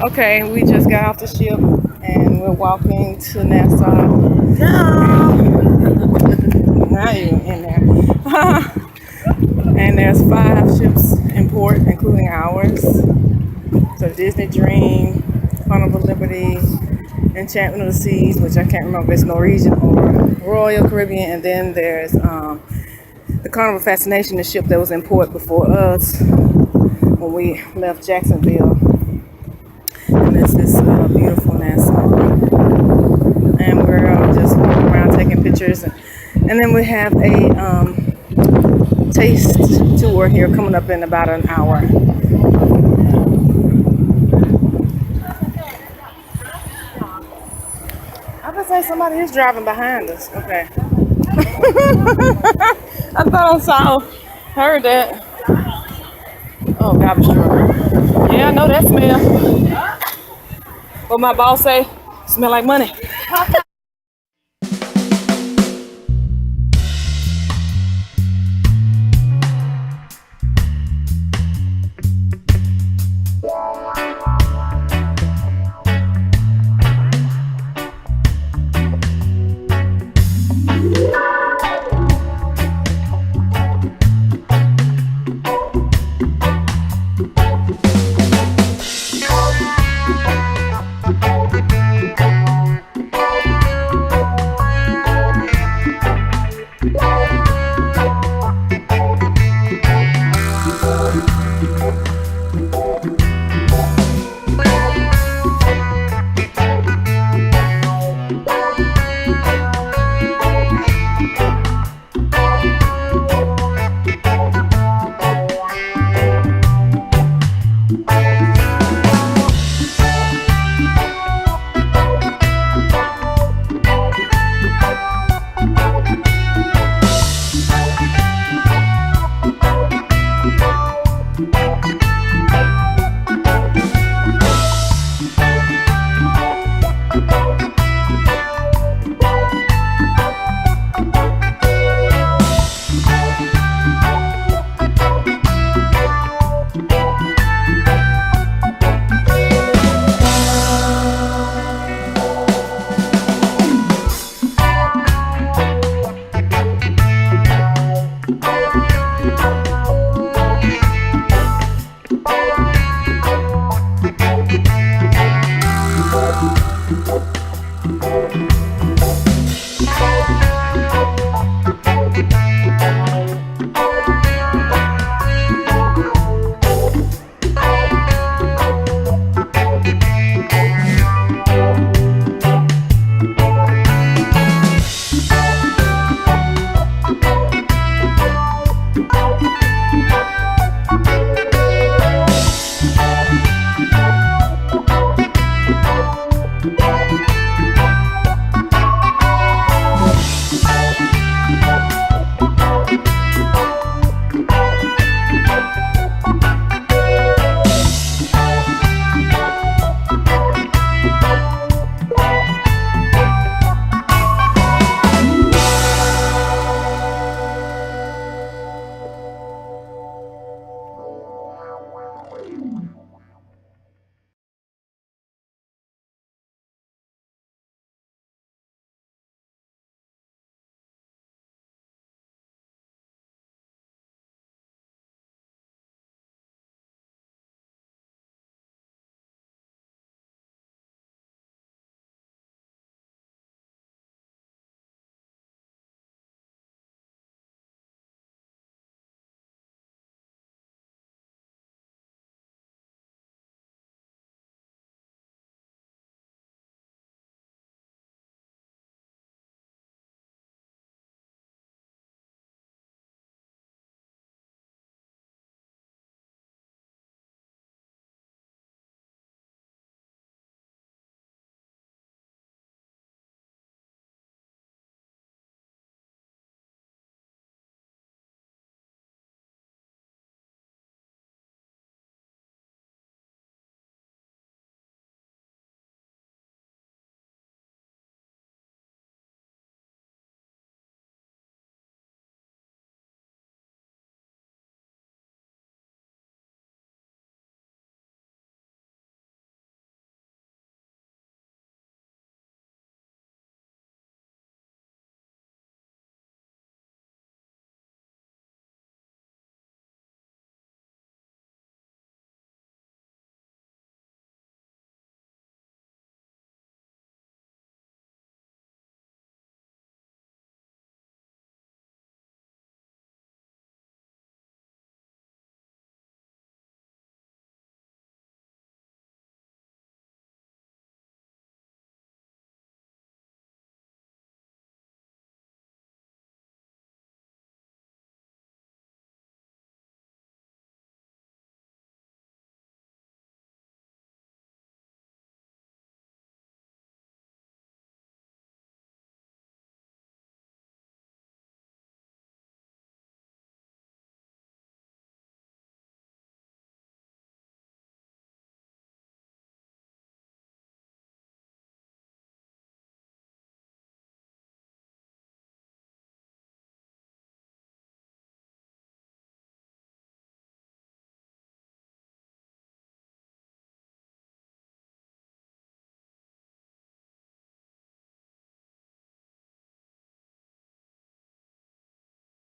Okay, we just got off the ship and we're walking to Nassau. Now you're in there. And there's 5 ships in port, including ours. So Disney Dream, Carnival Liberty, Enchantment of the Seas, which I can't remember if it's Norwegian or Royal Caribbean, and then there's the Carnival Fascination, the ship that was in port before us when we left Jacksonville. And this is beautiful Nassau. And we're just walking around taking pictures. And then we have a taste tour here coming up in about an hour. I would say somebody is driving behind us. Okay. I thought I heard that. Oh, garbage truck. Yeah, I know that smell. What my boss say? Smell like money.